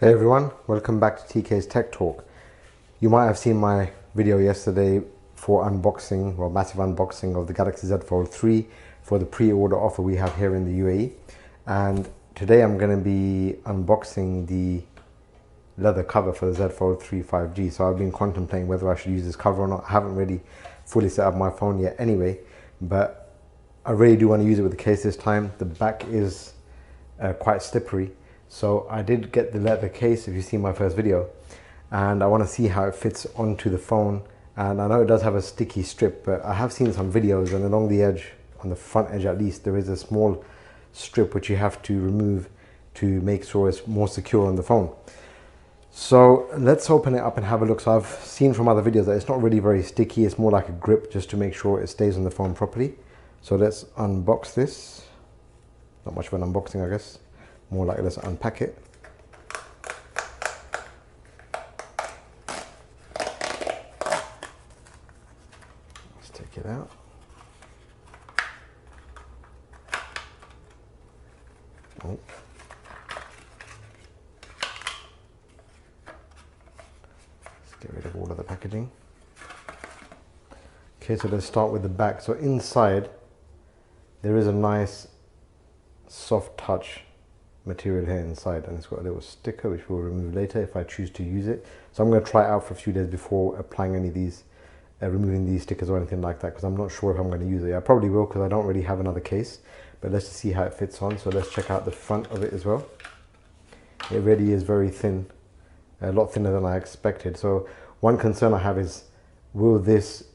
Hey everyone, welcome back to TK's Tech Talk. You might have seen my video yesterday for unboxing, well, massive unboxing of the Galaxy Z Fold 3 for the pre-order offer we have here in the UAE. And today I'm going to be unboxing the leather cover for the Z Fold 3 5G. So I've been contemplating whether I should use this cover or not. I haven't really fully set up my phone yet anyway, but I really do want to use it with the case this time. The back is quite slippery. So I did get the leather case, if you've seen my first video, and I want to see how it fits onto the phone. And I know it does have a sticky strip, but I have seen some videos, and along the edge, on the front edge at least, there is a small strip which you have to remove to make sure it's more secure on the phone. So let's open it up and have a look. So I've seen from other videos that it's not really very sticky, it's more like a grip just to make sure it stays on the phone properly. So let's unbox this. Not much of an unboxing, I guess. More like let's unpack it. Let's take it out. Oh. Let's get rid of all of the packaging. Okay, so let's start with the back. So inside there is a nice soft touch material here inside, and it's got a little sticker which we'll remove later if I choose to use it. So I'm going to try it out for a few days before applying any of these, removing these stickers or anything like that, because I'm not sure if I'm going to use it. I probably will, because I don't really have another case, but let's just see how it fits on. So let's check out the front of it as well. It really is very thin, a lot thinner than I expected. So one concern I have is, will this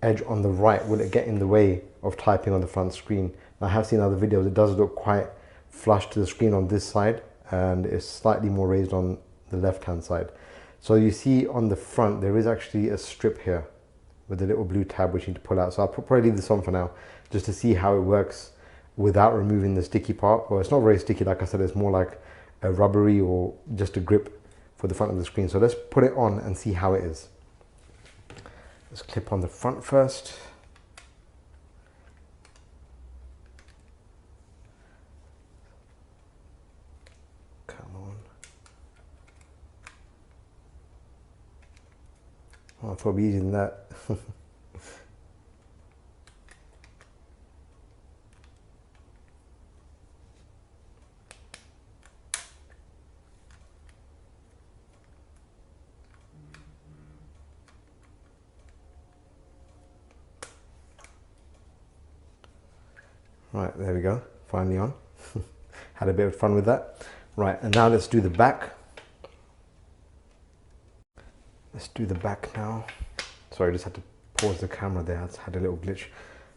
edge on the right, will it get in the way of typing on the front screen? I have seen other videos, it does look quite flush to the screen on this side, and it's slightly more raised on the left hand side. So you see on the front there is actually a strip here with a little blue tab which you need to pull out. So I'll probably leave this on for now just to see how it works without removing the sticky part. Well, it's not very sticky, like I said, it's more like a rubbery or just a grip for the front of the screen. So let's put it on and see how it is. Let's clip on the front first. Oh, I thought it'd be easier than that. Right, there we go, finally on. Had a bit of fun with that. Right, and now let's do the back. Let's do the back now. Sorry, I just had to pause the camera there, I had a little glitch.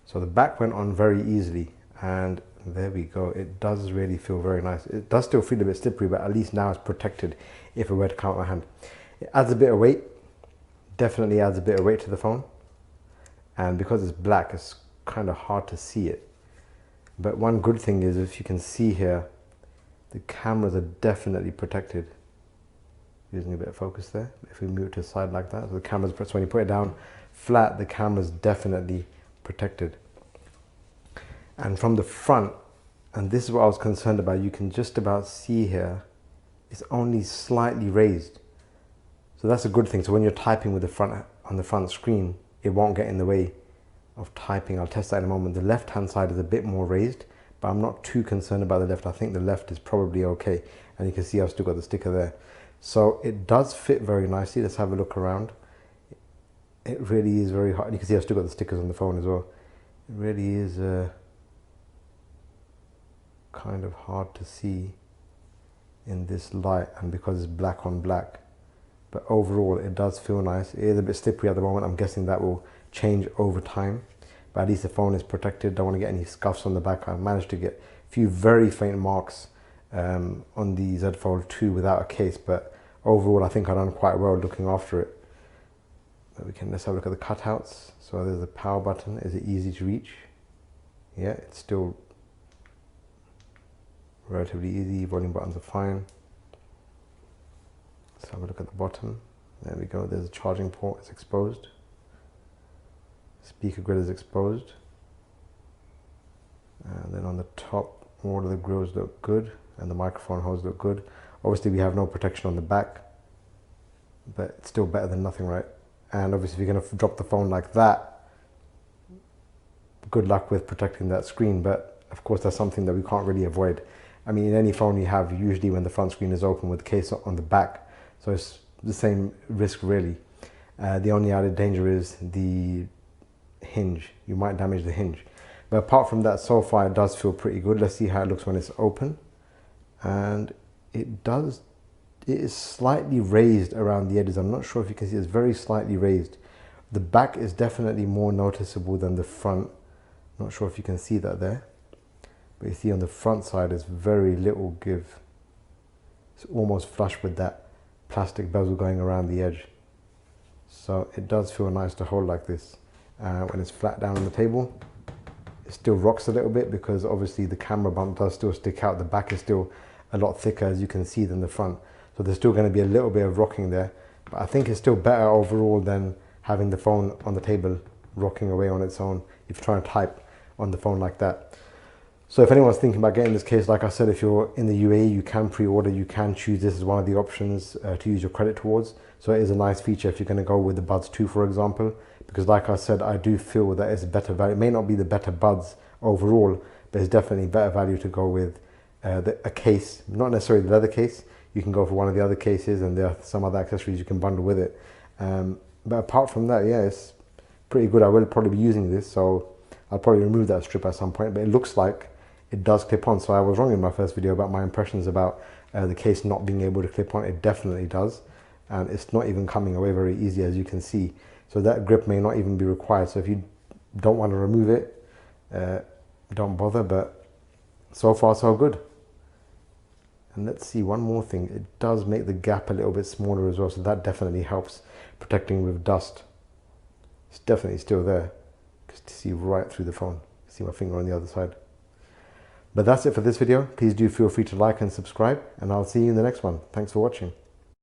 So the back went on very easily, and there we go. It does really feel very nice. It does still feel a bit slippery, but at least now it's protected if it were to come out my hand. It adds a bit of weight, definitely adds a bit of weight to the phone. And because it's black, it's kind of hard to see it. But one good thing is, if you can see here, the cameras are definitely protected. Using a bit of focus there. If we move it to the side like that, so the camera's, so when you put it down flat, the camera's definitely protected. And from the front, and this is what I was concerned about, you can just about see here, it's only slightly raised. So that's a good thing. So when you're typing with the front, on the front screen, it won't get in the way of typing. I'll test that in a moment. The left hand side is a bit more raised, but I'm not too concerned about the left. I think the left is probably okay. And you can see I've still got the sticker there. So it does fit very nicely. Let's have a look around. It really is very hard. You can see I've still got the stickers on the phone as well. It really is kind of hard to see in this light, and because it's black on black. But overall it does feel nice. It is a bit slippery at the moment. I'm guessing that will change over time, but at least the phone is protected. Don't want to get any scuffs on the back. I managed to get a few very faint marks on the Z Fold 2 without a case, but overall I think I've done quite well looking after it. But let's have a look at the cutouts. So there's the power button. Is it easy to reach? Yeah, it's still relatively easy. Volume buttons are fine. Let's have a look at the bottom. There we go. There's a charging port. It's exposed. Speaker grid is exposed. And then on the top, all of the grills look good. and the microphone holes look good. Obviously we have no protection on the back, but it's still better than nothing, right? And obviously if you're going to drop the phone like that, good luck with protecting that screen, but of course that's something that we can't really avoid. I mean, in any phone you have, usually when the front screen is open with the case on the back, so it's the same risk really. The only added danger is the hinge. You might damage the hinge. But apart from that, so far it does feel pretty good. Let's see how it looks when it's open. And it is slightly raised around the edges. I'm not sure if you can see, it's very slightly raised. The back is definitely more noticeable than the front. Not sure if you can see that there. But you see on the front side, it's very little give. It's almost flush with that plastic bezel going around the edge. So it does feel nice to hold like this. When it's flat down on the table, it still rocks a little bit because obviously the camera bump does still stick out. The back is still a lot thicker, as you can see, than the front. So there's still going to be a little bit of rocking there. But I think it's still better overall than having the phone on the table rocking away on its own if you're trying to type on the phone like that. So if anyone's thinking about getting this case, like I said, if you're in the UAE, you can pre-order, you can choose this as one of the options to use your credit towards. So it is a nice feature if you're going to go with the Buds 2, for example, because like I said, I do feel that it's better value. It may not be the better Buds overall, but it's definitely better value to go with a case, not necessarily the leather case. You can go for one of the other cases, and there are some other accessories you can bundle with it. But apart from that, yeah, it's pretty good. I will probably be using this, so I'll probably remove that strip at some point, but it looks like it does clip on. So I was wrong in my first video about my impressions about the case not being able to clip on. It definitely does, and it's not even coming away very easy, as you can see. So that grip may not even be required. So if you don't want to remove it, don't bother, but so far so good. And let's see, one more thing, it does make the gap a little bit smaller as well, so that definitely helps protecting with dust. It's definitely still there, because to see right through the phone. See my finger on the other side. But that's it for this video. Please do feel free to like and subscribe, and I'll see you in the next one. Thanks for watching.